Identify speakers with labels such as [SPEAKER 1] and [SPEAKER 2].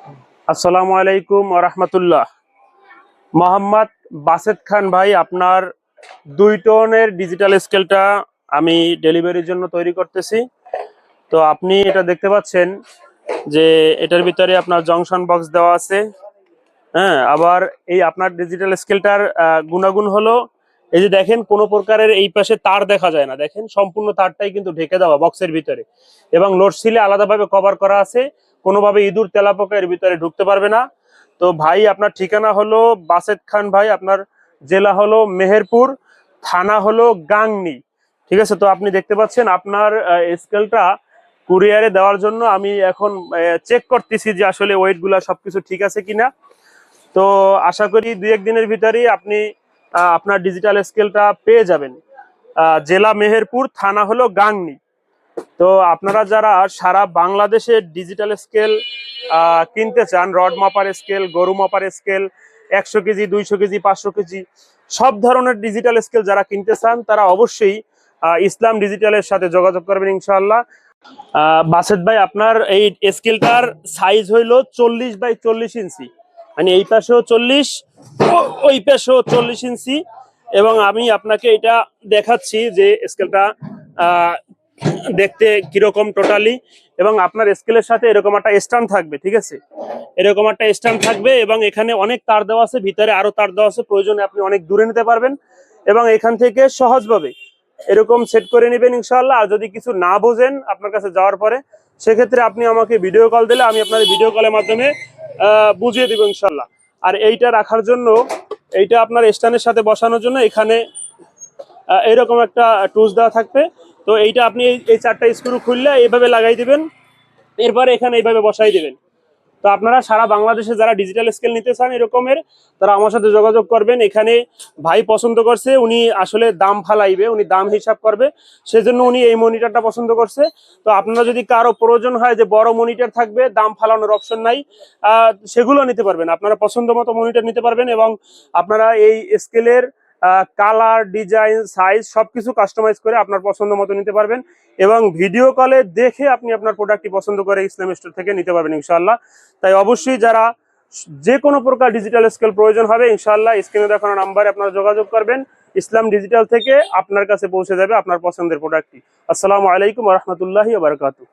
[SPEAKER 1] আসসালামু আলাইকুম ওয়া রাহমাতুল্লাহ। মোহাম্মদ বাসেদ খান ভাই, আপনার 2 টনের ডিজিটাল স্কেলটা আমি ডেলিভারির জন্য তৈরি করতেছি। তো আপনি এটা দেখতে পাচ্ছেন যে এটার ভিতরে আপনার জংশন বক্স দেওয়া আছে। হ্যাঁ, আবার এই আপনার ডিজিটাল স্কেলটার গুণাগুণ হলো এই যে দেখেন, কোনো প্রকারের এই পাশে তার দেখা যায় না। দেখেন, সম্পূর্ণ তারটাই কিন্তু ঢেকে দেওয়া বক্সের ভিতরে, এবং লোড সিলে আলাদাভাবে কভার করা আছে। কোনোভাবে ইঁদুর তেলাপোকা এর ভিতরে ঢুকতে পারবে না। তো ভাই, আপনার ঠিকানা হলো বাসেদ খান ভাই, আপনার জেলা হলো মেহেরপুর, থানা হলো গাংনী। ঠিক আছে, তো আপনি দেখতে পাচ্ছেন আপনার স্কেলটা কুরিয়ারে দেওয়ার জন্য আমি এখন চেক করতেছি যে আসলে ওয়েট গুলা সবকিছু ঠিক আছে কিনা। তো আশা করি 2-1 দিনের ভিতরেই আপনি আপনার ডিজিটাল স্কেলটা পেয়ে যাবেন। জেলা মেহেরপুর, থানা হলো গাংনী। তো আপনারা যারা সারা বাংলাদেশে ডিজিটাল স্কেল কিনতে চান, রড মাপার স্কেল, গরু মাপার স্কেল, 100 কেজি, 200 কেজি, 500 কেজি, সব ধরনের ডিজিটাল স্কেল যারা কিনতে চান তারা অবশ্যই ইসলাম ডিজিটালের সাথে যোগাযোগ করবেন ইনশাআল্লাহ। বাসেদ ভাই, আপনার এই স্কেলটার সাইজ হইলো 40x40 ইঞ্চি, মানে এই পাশেও 40, ওই পাশেও 40 ইঞ্চি। এবং আমি আপনাকে এটা দেখাচ্ছি যে স্কেলটা দেখতে কিরকম টোটালি। এবং আপনার স্কেলের সাথে এরকম একটা স্ট্যান্ড থাকবে, ঠিক আছে, এরকম একটা স্ট্যান্ড থাকবে, এবং এখানে অনেক তার দেওয়া আছে, ভিতরে আরো তার দেওয়া আছে, প্রয়োজনে আপনি অনেক দূরে নিতে পারবেন। এবং এখান থেকে সহজভাবে এরকম সেট করে নেবেন ইনশাআল্লাহ। আর যদি কিছু না বোঝেন আপনার কাছে যাওয়ার পরে, সেক্ষেত্রে আপনি আমাকে ভিডিও কল দিলে আমি আপনার ভিডিও কলের মাধ্যমে বুঝিয়ে দিব ইনশাআল্লাহ। আর এইটা রাখার জন্য, এইটা আপনার স্ট্যান্ডের সাথে বসানোর জন্য এখানে এরকম একটা টুলস দেওয়া থাকবে। তো এইটা আপনি এই 4টা স্ক্রু খুললে এইভাবে লাগাই দিবেন, এরপরে এখানে এইভাবে বসাই দিবেন। তো আপনারা সারা বাংলাদেশে যারা ডিজিটাল স্কেল নিতে চান এরকমের, তারা আমার সাথে যোগাযোগ করবেন। এখানে ভাই পছন্দ করছে, উনি আসলে দাম ফালাইবে, উনি দাম হিসাব করবে, সেজন্য উনি এই মনিটরটা পছন্দ করছে। তো আপনারা যদি কারো প্রয়োজন হয় যে বড় মনিটর থাকবে, দাম ফালানোর অপশন নাই, সেগুলো নিতে পারবেন। আপনারা পছন্দ মতো মনিটর নিতে পারবেন, এবং আপনারা এই স্কেলের কালার, ডিজাইন, সাইজ সবকিছু কাস্টমাইজ করে আপনার পছন্দ মতো নিতে পারবেন। এবং ভিডিও কলে দেখে আপনি আপনার প্রোডাক্টটি পছন্দ করে ইসলাম স্টোর থেকে নিতে পারবেন ইনশাআল্লাহ। তাই অবশ্যই যারা যে কোনো প্রকার ডিজিটাল স্কেল প্রয়োজন হবে ইনশাআল্লাহ স্ক্রিনে দেখানো নাম্বারে আপনারা যোগাযোগ করবেন। ইসলাম ডিজিটাল থেকে আপনার কাছে পৌঁছে যাবে আপনার পছন্দের প্রোডাক্টটি। আসসালামু আলাইকুম ওয়া রাহমাতুল্লাহি ওয়া বারাকাতুহু।